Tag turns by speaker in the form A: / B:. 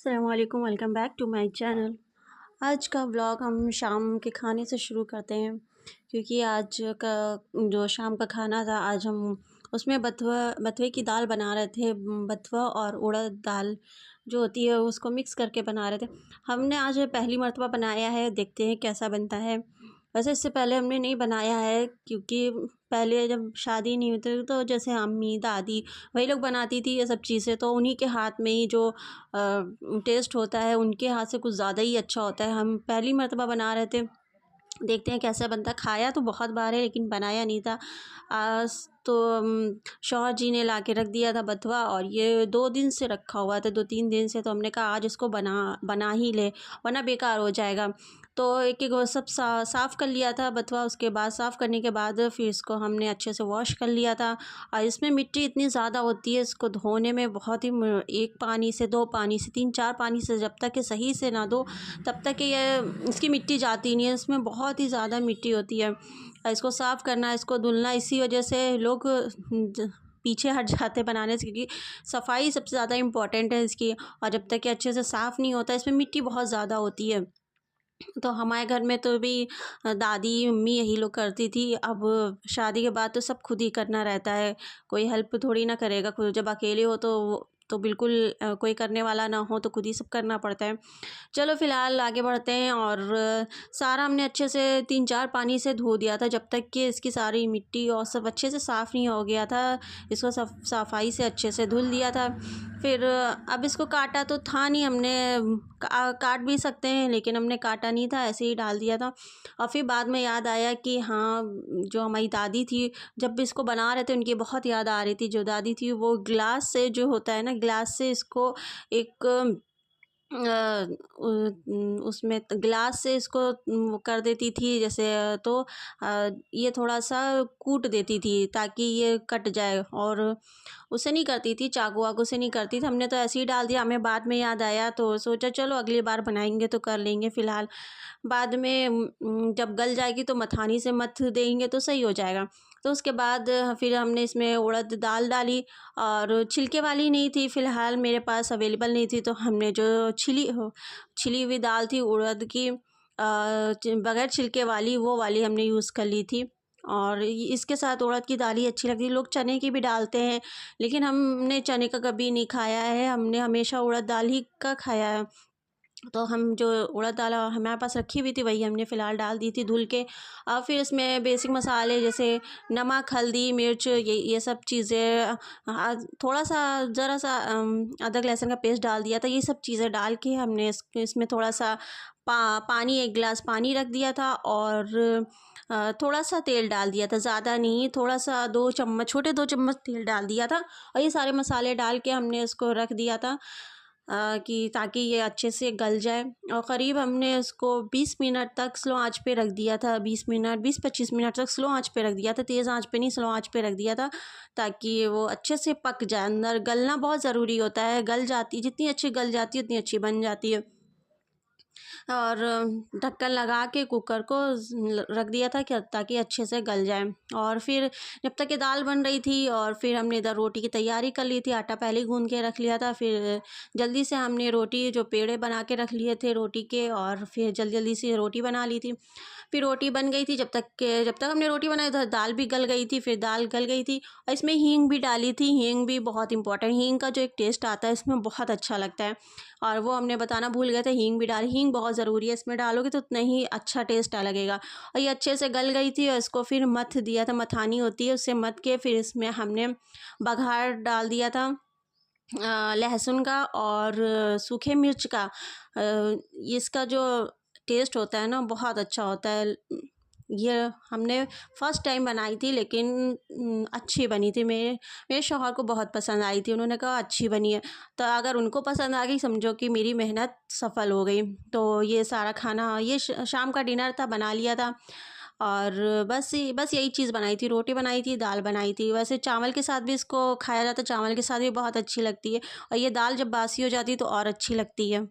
A: अस्सलामुअलैकुम, welcome back to my channel. आज का व्लॉग हम शाम के खाने से शुरू करते हैं, क्योंकि आज का जो शाम का खाना था, आज हम उसमें बथुए की दाल बना रहे थे। बथुआ और उड़द दाल जो होती है उसको मिक्स करके बना रहे थे। हमने आज पहली मर्तबा बनाया है, देखते हैं कैसा बनता है। वैसे इससे पहले हमने नहीं बनाया है, क्योंकि पहले जब शादी नहीं हुई थी तो जैसे अम्मी दादी वही लोग बनाती थी ये सब चीज़ें, तो उन्हीं के हाथ में ही जो टेस्ट होता है उनके हाथ से कुछ ज़्यादा ही अच्छा होता है। हम पहली मर्तबा बना रहे थे, देखते हैं कैसा बनता है। खाया तो बहुत बार है लेकिन बनाया नहीं था। आज तो शौहर जी ने ला के रख दिया था बथुआ, और ये 2 दिन से रखा हुआ था, 2-3 दिन से। तो हमने कहा आज इसको बना ही ले, वरना बेकार हो जाएगा। तो एक-एक वो सब साफ़ कर लिया था बथुआ। उसके बाद साफ़ करने के बाद फिर इसको हमने अच्छे से वॉश कर लिया था। और इसमें मिट्टी इतनी ज़्यादा होती है, इसको धोने में बहुत ही 1 पानी से 2 पानी से 3-4 पानी से जब तक कि सही से ना धो तब तक कि ये इसकी मिट्टी जाती नहीं है। इसमें बहुत ही ज़्यादा मिट्टी होती है। इसको साफ़ करना, इसको धुलना, इसी वजह से लोग पीछे हट जाते हैं बनाने से, क्योंकि सफाई सबसे ज़्यादा इम्पॉर्टेंट है इसकी। और जब तक कि अच्छे से साफ़ नहीं होता, इसमें मिट्टी बहुत ज़्यादा होती है। तो हमारे घर में तो भी दादी मम्मी यही लोग करती थी। अब शादी के बाद तो सब खुद ही करना रहता है, कोई हेल्प थोड़ी ना करेगा। खुद जब अकेले हो तो बिल्कुल कोई करने वाला ना हो तो खुद ही सब करना पड़ता है। चलो फ़िलहाल आगे बढ़ते हैं। और सारा हमने अच्छे से 3-4 पानी से धो दिया था, जब तक कि इसकी सारी मिट्टी और सब अच्छे से साफ़ नहीं हो गया था। इसको सफाई से अच्छे से धुल दिया था। फिर अब इसको काटा तो था नहीं, हमने काट भी सकते हैं लेकिन हमने काटा नहीं था, ऐसे ही डाल दिया था। और फिर बाद में याद आया कि हाँ, जो हमारी दादी थी जब भी इसको बना रहे थे उनकी बहुत याद आ रही थी। जो दादी थी वो ग्लास से, जो होता है ना, ग्लास से इसको एक उसमें ग्लास से इसको वो कर देती थी जैसे। तो ये थोड़ा सा कूट देती थी ताकि ये कट जाए, और उससे नहीं करती थी, चाकू वाकू से नहीं करती थी। हमने तो ऐसे ही डाल दिया। हमें बाद में याद आया तो सोचा चलो अगली बार बनाएंगे तो कर लेंगे। फ़िलहाल बाद में जब गल जाएगी तो मथानी से मथ देंगे तो सही हो जाएगा। तो उसके बाद फिर हमने इसमें उड़द दाल डाली, और छिलके वाली नहीं थी फ़िलहाल मेरे पास, अवेलेबल नहीं थी। तो हमने जो छिली हुई दाल थी उड़द की, बगैर छिलके वाली, वो वाली हमने यूज़ कर ली थी। और इसके साथ उड़द की दाल ही अच्छी लगती है। लोग चने की भी डालते हैं लेकिन हमने चने का कभी नहीं खाया है, हमने हमेशा उड़द दाल ही का खाया है। तो हम जो उड़द दाल हमारे पास रखी हुई थी वही हमने फ़िलहाल डाल दी थी धुल के। और फिर इसमें बेसिक मसाले जैसे नमक, हल्दी, मिर्च, ये सब चीज़ें, थोड़ा सा ज़रा सा अदरक लहसुन का पेस्ट डाल दिया था। ये सब चीज़ें डाल के हमने इसमें थोड़ा सा पानी, 1 गिलास पानी रख दिया था, और थोड़ा सा तेल डाल दिया था, ज़्यादा नहीं, थोड़ा सा 2 चम्मच, छोटे 2 चम्मच तेल डाल दिया था। और ये सारे मसाले डाल के हमने इसको रख दिया था कि ताकि ये अच्छे से गल जाए। और क़रीब हमने उसको 20 मिनट तक स्लो आंच पे रख दिया था। 20-25 मिनट तक स्लो आंच पे रख दिया था, तेज़ आंच पे नहीं, स्लो आंच पे रख दिया था, ताकि वो अच्छे से पक जाए। अंदर गलना बहुत ज़रूरी होता है, गल जाती, जितनी अच्छी गल जाती है उतनी अच्छी बन जाती है। और ढक्कन लगा के कुकर को रख दिया था कि ताकि अच्छे से गल जाए। और फिर जब तक ये दाल बन रही थी, और फिर हमने इधर रोटी की तैयारी कर ली थी। आटा पहले ही गूँध के रख लिया था। फिर जल्दी से हमने रोटी, जो पेड़े बना के रख लिए थे रोटी के, और फिर जल्दी से रोटी बना ली थी। फिर रोटी बन गई थी, जब तक हमने रोटी बनाई उधर दाल भी गल गई थी। फिर दाल गल गई थी और इसमें हींग भी डाली थी। हींग भी बहुत इंपॉर्टेंट, हींग का जो एक टेस्ट आता है इसमें बहुत अच्छा लगता है, और वो हमने बताना भूल गए थे। हींग भी डाली, हींग बहुत ज़रूरी है, इसमें डालोगे तो उतना ही अच्छा टेस्ट लगेगा। और ये अच्छे से गल गई थी, और इसको फिर मथ दिया था, मथानी होती है उससे मथ के फिर इसमें हमने बघार डाल दिया था लहसुन का और सूखे मिर्च का। इसका जो टेस्ट होता है ना बहुत अच्छा होता है। ये हमने फर्स्ट टाइम बनाई थी लेकिन अच्छी बनी थी। मेरे शौहर को बहुत पसंद आई थी, उन्होंने कहा अच्छी बनी है। तो अगर उनको पसंद आ गई समझो कि मेरी मेहनत सफल हो गई। तो ये सारा खाना, ये शाम का डिनर था, बना लिया था। और बस यही चीज़ बनाई थी, रोटी बनाई थी, दाल बनाई थी। वैसे चावल के साथ भी इसको खाया जाता है, चावल के साथ भी बहुत अच्छी लगती है। और ये दाल जब बासी हो जाती है तो और अच्छी लगती है।